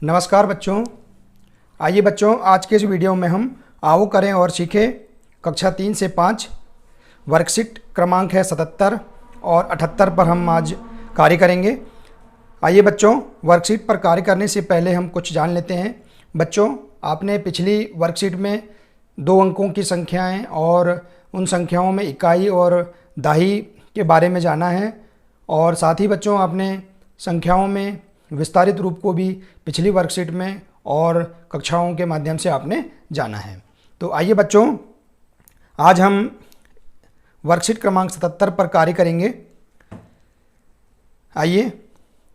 नमस्कार बच्चों। आइए बच्चों, आज के इस वीडियो में हम आओ करें और सीखें कक्षा 3 से 5 वर्कशीट क्रमांक है 77 और 78 पर हम आज कार्य करेंगे। आइए बच्चों, वर्कशीट पर कार्य करने से पहले हम कुछ जान लेते हैं। बच्चों, आपने पिछली वर्कशीट में 2 अंकों की संख्याएं और उन संख्याओं में इकाई और दाही के बारे में जाना है, और साथ ही बच्चों आपने संख्याओं में विस्तारित रूप को भी पिछली वर्कशीट में और कक्षाओं के माध्यम से आपने जाना है। तो आइए बच्चों, आज हम वर्कशीट क्रमांक 77 पर कार्य करेंगे। आइए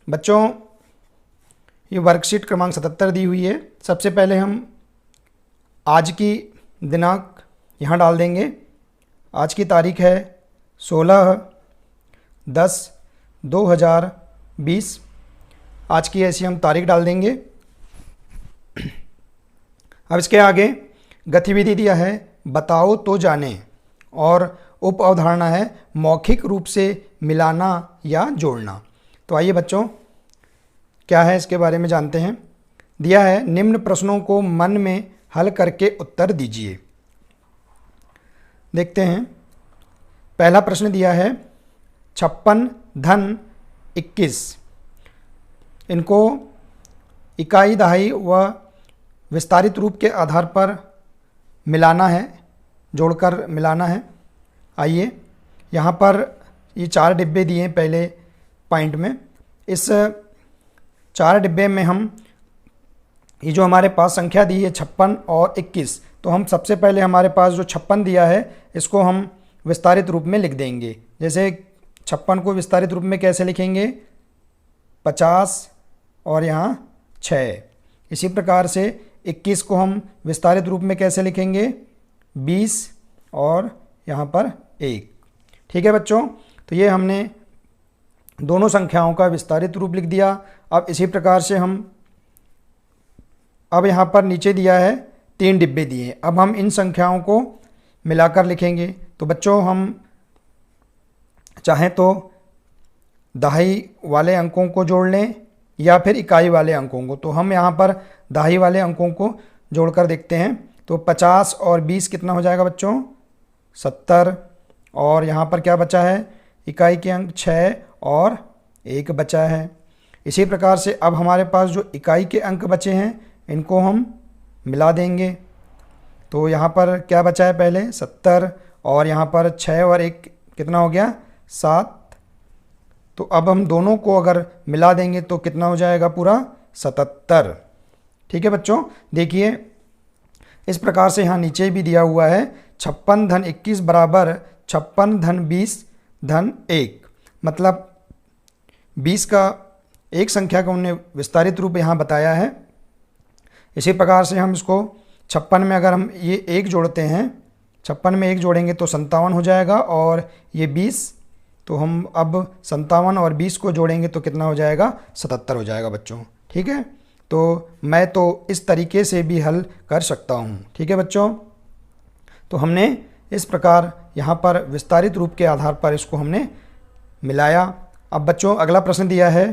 बच्चों, ये वर्कशीट क्रमांक 77 दी हुई है। सबसे पहले हम आज की दिनांक यहाँ डाल देंगे। आज की तारीख है 16/10/2020। आज की ऐसी हम तारीख डाल देंगे। अब इसके आगे गतिविधि दिया है बताओ तो जाने, और उप अवधारणा है मौखिक रूप से मिलाना या जोड़ना। तो आइए बच्चों, क्या है इसके बारे में जानते हैं। दिया है निम्न प्रश्नों को मन में हल करके उत्तर दीजिए। देखते हैं। पहला प्रश्न दिया है 56 धन 21। इनको इकाई, दहाई व विस्तारित रूप के आधार पर मिलाना है, जोड़कर मिलाना है। आइए, यहाँ पर ये 4 डिब्बे दिए हैं पहले पॉइंट में। इस 4 डिब्बे में हम ये जो हमारे पास संख्या दी है 56 और 21, तो हम सबसे पहले हमारे पास जो 56 दिया है इसको हम विस्तारित रूप में लिख देंगे। जैसे 56 को विस्तारित रूप में कैसे लिखेंगे, 50 और यहाँ 6। इसी प्रकार से 21 को हम विस्तारित रूप में कैसे लिखेंगे, 20 और यहाँ पर 1। ठीक है बच्चों, तो ये हमने दोनों संख्याओं का विस्तारित रूप लिख दिया। अब इसी प्रकार से हम अब यहाँ पर नीचे दिया है 3 डिब्बे दिए। अब हम इन संख्याओं को मिलाकर लिखेंगे। तो बच्चों, हम चाहें तो दहाई वाले अंकों को जोड़ लें या फिर इकाई वाले अंकों को। तो हम यहाँ पर दहाई वाले अंकों को जोड़कर देखते हैं। तो 50 और 20 कितना हो जाएगा बच्चों, 70। और यहाँ पर क्या बचा है, इकाई के अंक 6 और 1 बचा है। इसी प्रकार से अब हमारे पास जो इकाई के अंक बचे हैं इनको हम मिला देंगे। तो यहाँ पर क्या बचा है, पहले 70 और यहाँ पर 6 और 1 कितना हो गया, 7। तो अब हम दोनों को अगर मिला देंगे तो कितना हो जाएगा, पूरा 77। ठीक है बच्चों, देखिए इस प्रकार से यहाँ नीचे भी दिया हुआ है 56 धन 21 बराबर 56 धन 20 धन 1। मतलब 20 का एक संख्या का उन्होंने विस्तारित रूप यहाँ बताया है। इसी प्रकार से हम इसको 56 में अगर हम ये 1 जोड़ते हैं, 56 में 1 जोड़ेंगे तो 57 हो जाएगा, और ये 20, तो हम अब 57 और 20 को जोड़ेंगे तो कितना हो जाएगा, 77 हो जाएगा बच्चों। ठीक है, तो मैं तो इस तरीके से भी हल कर सकता हूँ। ठीक है बच्चों, तो हमने इस प्रकार यहाँ पर विस्तारित रूप के आधार पर इसको हमने मिलाया। अब बच्चों अगला प्रश्न दिया है,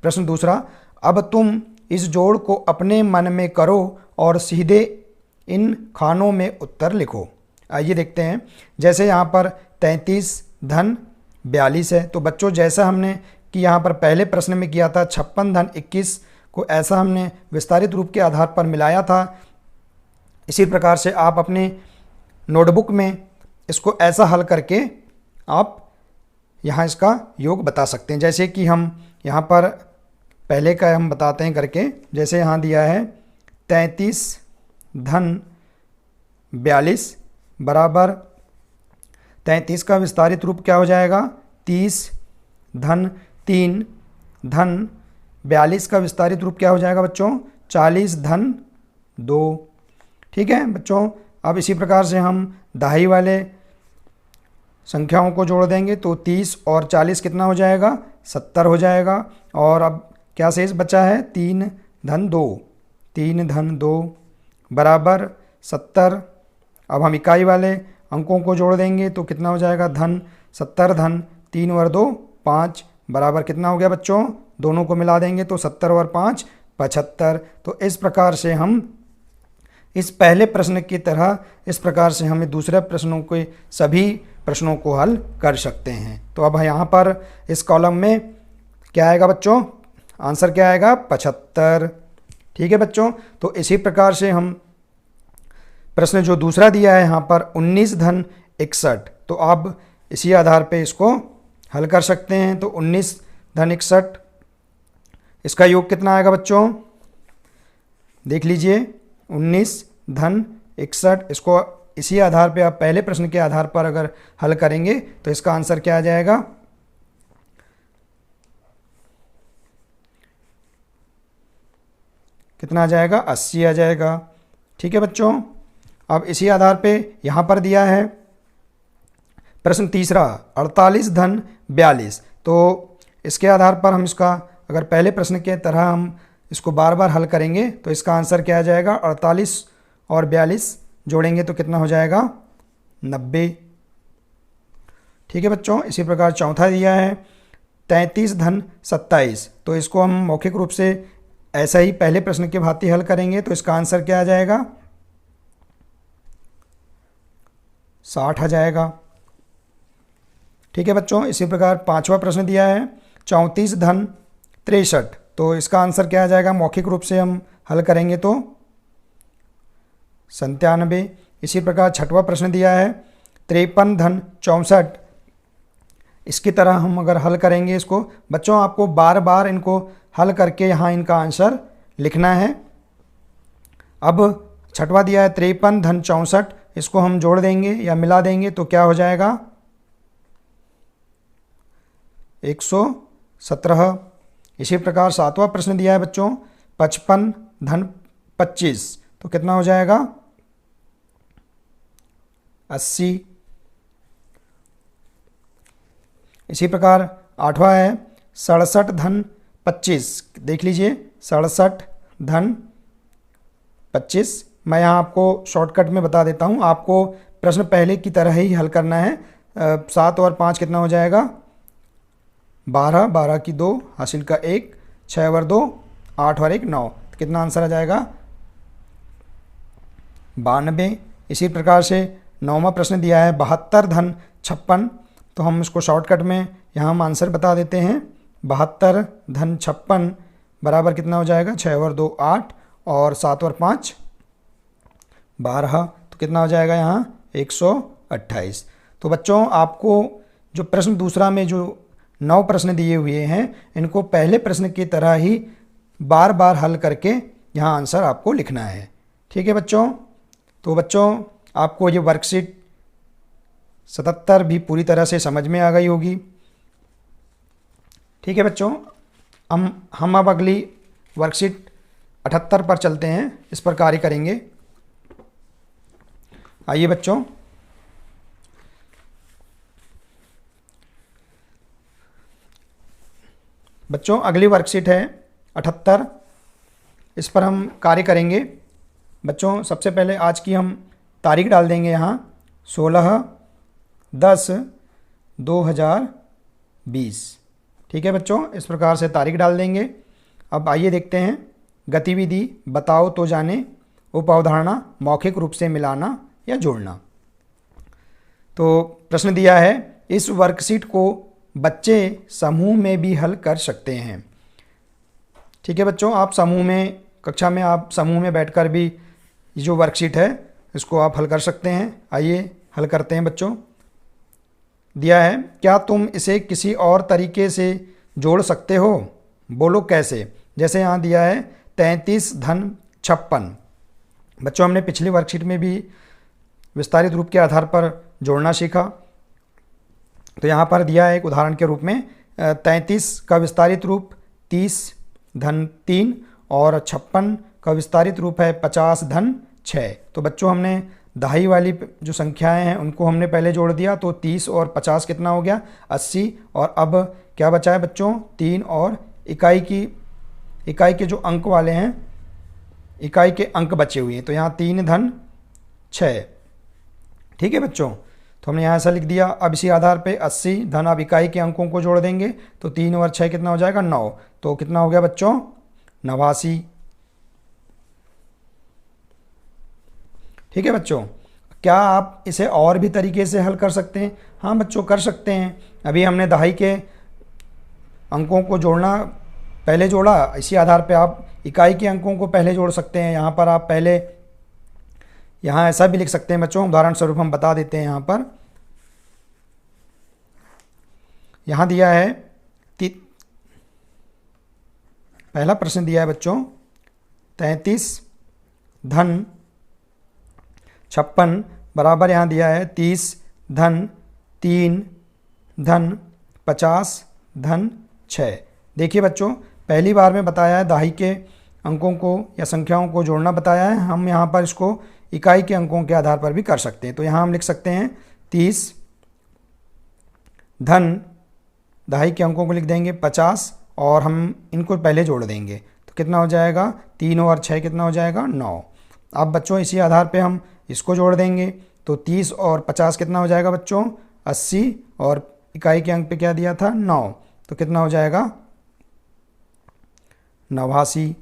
प्रश्न दूसरा, अब तुम इस जोड़ को अपने मन में करो और सीधे इन खानों में उत्तर लिखो। आइए देखते हैं। जैसे यहाँ पर 33 धन 42 है, तो बच्चों जैसा हमने कि यहाँ पर पहले प्रश्न में किया था 56 धन 21 को, ऐसा हमने विस्तारित रूप के आधार पर मिलाया था। इसी प्रकार से आप अपने नोटबुक में इसको ऐसा हल करके आप यहाँ इसका योग बता सकते हैं। जैसे कि हम यहाँ पर पहले का हम बताते हैं करके। जैसे यहाँ दिया है 33 धन 42 बराबर 33 का विस्तारित रूप क्या हो जाएगा, 30 धन 3 धन 42 का विस्तारित रूप क्या हो जाएगा बच्चों, 40 धन 2। ठीक है बच्चों, अब इसी प्रकार से हम दहाई वाले संख्याओं को जोड़ देंगे तो 30 और 40 कितना हो जाएगा, 70 हो जाएगा। और अब क्या शेष बचा है, 3 धन 2, 3 धन 2 बराबर 70। अब हम इकाई वाले अंकों को जोड़ देंगे तो कितना हो जाएगा, धन 70 धन 3 और 2 5 बराबर कितना हो गया बच्चों, दोनों को मिला देंगे तो 70 और 5 75। तो इस प्रकार से हम इस पहले प्रश्न की तरह इस प्रकार से हमें दूसरे प्रश्नों के सभी प्रश्नों को हल कर सकते हैं। तो अब यहाँ पर इस कॉलम में क्या आएगा बच्चों, आंसर क्या आएगा 75। ठीक है बच्चों, तो इसी प्रकार से हम प्रश्न जो दूसरा दिया है यहाँ पर 19 धन 61, तो आप इसी आधार पे इसको हल कर सकते हैं। तो 19 धन 61 इसका योग कितना आएगा बच्चों, देख लीजिए 19 धन 61, इसको इसी आधार पे आप पहले प्रश्न के आधार पर अगर हल करेंगे तो इसका आंसर क्या आ जाएगा, कितना आ जाएगा 80 आ जाएगा। ठीक है बच्चों, अब इसी आधार पे यहाँ पर दिया है प्रश्न तीसरा 48 धन 42, तो इसके आधार पर हम इसका अगर पहले प्रश्न के तरह हम इसको बार बार हल करेंगे तो इसका आंसर क्या आ जाएगा, 48 और 42 जोड़ेंगे तो कितना हो जाएगा 90। ठीक है बच्चों, इसी प्रकार चौथा दिया है 33 धन 27, तो इसको हम मौखिक रूप से ऐसा ही पहले प्रश्न के भांति हल करेंगे तो इसका आंसर क्या आ जाएगा 60 आ जाएगा। ठीक है बच्चों, इसी प्रकार पांचवा प्रश्न दिया है 34 धन 63, तो इसका आंसर क्या आ जाएगा, मौखिक रूप से हम हल करेंगे तो 97। इसी प्रकार छठवां प्रश्न दिया है 53 धन 64, इसकी तरह हम अगर हल करेंगे इसको, बच्चों आपको बार बार इनको हल करके यहाँ इनका आंसर लिखना है। अब छठवां दिया है 53 धन 64, इसको हम जोड़ देंगे या मिला देंगे तो क्या हो जाएगा 117। इसी प्रकार सातवां प्रश्न दिया है बच्चों 55 धन 25, तो कितना हो जाएगा 80। इसी प्रकार आठवां है 67 धन 25, देख लीजिए 67 धन 25, मैं यहाँ आपको शॉर्टकट में बता देता हूँ, आपको प्रश्न पहले की तरह ही हल करना है। 7 और 5 कितना हो जाएगा 12, 12 की 2 हासिल का 1, 6 और 2 8 और 1 9, तो कितना आंसर आ जाएगा 92। इसी प्रकार से नौवां प्रश्न दिया है 72 धन 56, तो हम इसको शॉर्टकट में यहाँ हम आंसर बता देते हैं। 72 धन 56 बराबर कितना हो जाएगा 6 और 2 8 और 7 और 5 12, तो कितना हो जाएगा यहाँ 128। तो बच्चों आपको जो प्रश्न दूसरा में जो 9 प्रश्न दिए हुए हैं इनको पहले प्रश्न की तरह ही बार बार हल करके यहाँ आंसर आपको लिखना है। ठीक है बच्चों, तो बच्चों आपको ये वर्कशीट 77 भी पूरी तरह से समझ में आ गई होगी। ठीक है बच्चों, हम अब अगली वर्कशीट 78 पर चलते हैं, इस पर कार्य करेंगे। आइए बच्चों, अगली वर्कशीट है 78, इस पर हम कार्य करेंगे। बच्चों सबसे पहले आज की हम तारीख डाल देंगे यहाँ 16/10/2020। ठीक है बच्चों, इस प्रकार से तारीख डाल देंगे। अब आइए देखते हैं गतिविधि बताओ तो जाने, उप अवधारणा मौखिक रूप से मिलाना या जोड़ना। तो प्रश्न दिया है इस वर्कशीट को बच्चे समूह में भी हल कर सकते हैं। ठीक है बच्चों, आप समूह में कक्षा में आप समूह में बैठकर भी ये जो वर्कशीट है इसको आप हल कर सकते हैं। आइए हल करते हैं बच्चों। दिया है क्या तुम इसे किसी और तरीके से जोड़ सकते हो, बोलो कैसे। जैसे यहाँ दिया है 33 धन 56, बच्चों हमने पिछली वर्कशीट में भी विस्तारित रूप के आधार पर जोड़ना सीखा। तो यहाँ पर दिया है एक उदाहरण के रूप में 33 का विस्तारित रूप 30 धन 3 और 56 का विस्तारित रूप है 50 धन 6। तो बच्चों हमने दहाई वाली जो संख्याएं हैं उनको हमने पहले जोड़ दिया, तो 30 और 50 कितना हो गया 80। और अब क्या बचा है बच्चों 3 और इकाई के जो अंक वाले हैं, इकाई के अंक बचे हुए हैं, तो यहाँ 3 धन 6। ठीक है बच्चों, तो हमने यहाँ ऐसा लिख दिया। अब इसी आधार पे 80 धन अब इकाई के अंकों को जोड़ देंगे, तो 3 और 6 कितना हो जाएगा 9, तो कितना हो गया बच्चों 89। ठीक है बच्चों, क्या आप इसे और भी तरीके से हल कर सकते हैं? हाँ बच्चों, कर सकते हैं। अभी हमने दहाई के अंकों को जोड़ना पहले जोड़ा, इसी आधार पे आप इकाई के अंकों को पहले जोड़ सकते हैं। यहाँ पर आप पहले यहाँ ऐसा भी लिख सकते हैं बच्चों, उदाहरण स्वरूप हम बता देते हैं। यहाँ पर यहाँ दिया है पहला प्रश्न दिया है बच्चों 33 धन 56 बराबर यहाँ दिया है 30 धन 3 धन 50 धन 6। देखिए बच्चों, पहली बार में बताया है दहाई के अंकों को या संख्याओं को जोड़ना बताया है। हम यहाँ पर इसको इकाई के अंकों के आधार पर भी कर सकते हैं। तो यहाँ हम लिख सकते हैं 30 धन दहाई के अंकों को लिख देंगे 50 और हम इनको पहले जोड़ देंगे। तो कितना हो जाएगा, 3 और 6 कितना हो जाएगा, 9। अब बच्चों इसी आधार पे हम इसको जोड़ देंगे। तो 30 और 50 कितना हो जाएगा बच्चों, 80 और इकाई के अंक पे क्या दिया था, 9। तो कितना हो जाएगा, 89।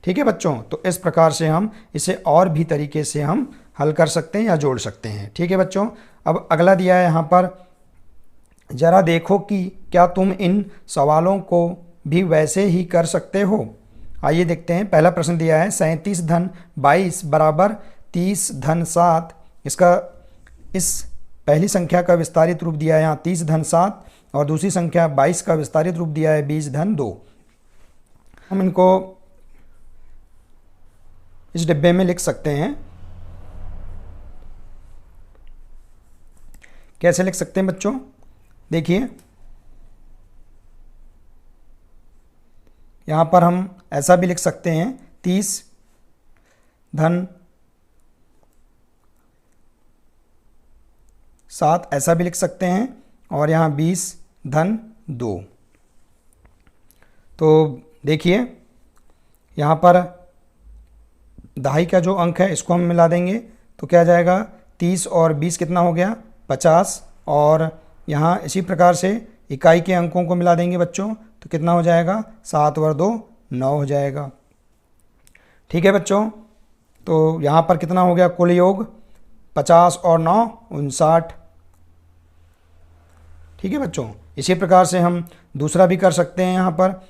ठीक है बच्चों, तो इस प्रकार से हम इसे और भी तरीके से हम हल कर सकते हैं या जोड़ सकते हैं। ठीक है बच्चों, अब अगला दिया है यहाँ पर, जरा देखो कि क्या तुम इन सवालों को भी वैसे ही कर सकते हो। आइए देखते हैं। पहला प्रश्न दिया है 37 धन 22 बराबर 30 धन 7। इसका इस पहली संख्या का विस्तारित रूप दिया है यहाँ 30 धन 7 और दूसरी संख्या 22 का विस्तारित रूप दिया है 20 धन 2। हम इनको इस डिब्बे में लिख सकते हैं। कैसे लिख सकते हैं बच्चों, देखिए यहाँ पर हम ऐसा भी लिख सकते हैं 30 धन 7 ऐसा भी लिख सकते हैं और यहाँ 20 धन 2। तो देखिए यहाँ पर दहाई का जो अंक है इसको हम मिला देंगे तो क्या जाएगा, 30 और 20 कितना हो गया, 50। और यहाँ इसी प्रकार से इकाई के अंकों को मिला देंगे बच्चों तो कितना हो जाएगा, 7 और 2 9 हो जाएगा। ठीक है बच्चों, तो यहाँ पर कितना हो गया कुल योग, 50 और 9 59। ठीक है बच्चों, इसी प्रकार से हम दूसरा भी कर सकते हैं। यहाँ पर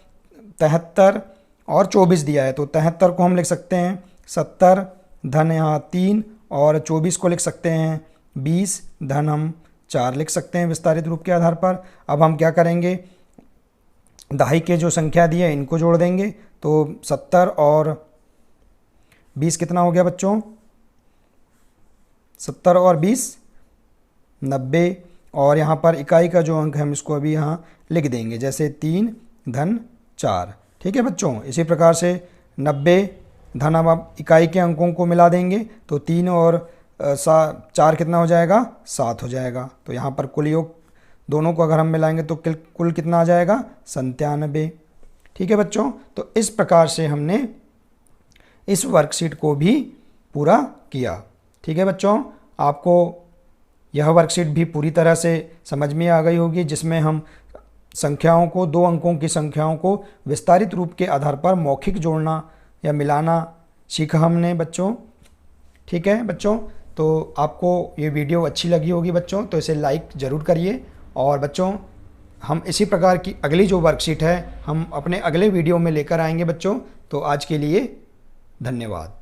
73 और 24 दिया है तो 73 को हम लिख सकते हैं 70 धन यहाँ 3 और 24 को लिख सकते हैं 20 धन हम 4 लिख सकते हैं विस्तारित रूप के आधार पर। अब हम क्या करेंगे, दहाई के जो संख्या दी है इनको जोड़ देंगे। तो 70 और 20 कितना हो गया बच्चों, 70 और 20 90। और यहाँ पर इकाई का जो अंक है हम इसको अभी यहाँ लिख देंगे जैसे 3 धन 4। ठीक है बच्चों, इसी प्रकार से 90 धन अब इकाई के अंकों को मिला देंगे तो 3 और 4 कितना हो जाएगा, 7 हो जाएगा। तो यहाँ पर कुल योग दोनों को अगर हम मिलाएंगे तो कुल कितना आ जाएगा, 97। ठीक है बच्चों, तो इस प्रकार से हमने इस वर्कशीट को भी पूरा किया। ठीक है बच्चों, आपको यह वर्कशीट भी पूरी तरह से समझ में आ गई होगी, जिसमें हम संख्याओं को, 2 अंकों की संख्याओं को विस्तारित रूप के आधार पर मौखिक जोड़ना या मिलाना सीखा हमने बच्चों। ठीक है बच्चों, तो आपको ये वीडियो अच्छी लगी होगी बच्चों, तो इसे लाइक ज़रूर करिए। और बच्चों, हम इसी प्रकार की अगली जो वर्कशीट है हम अपने अगले वीडियो में लेकर आएंगे बच्चों। तो आज के लिए धन्यवाद।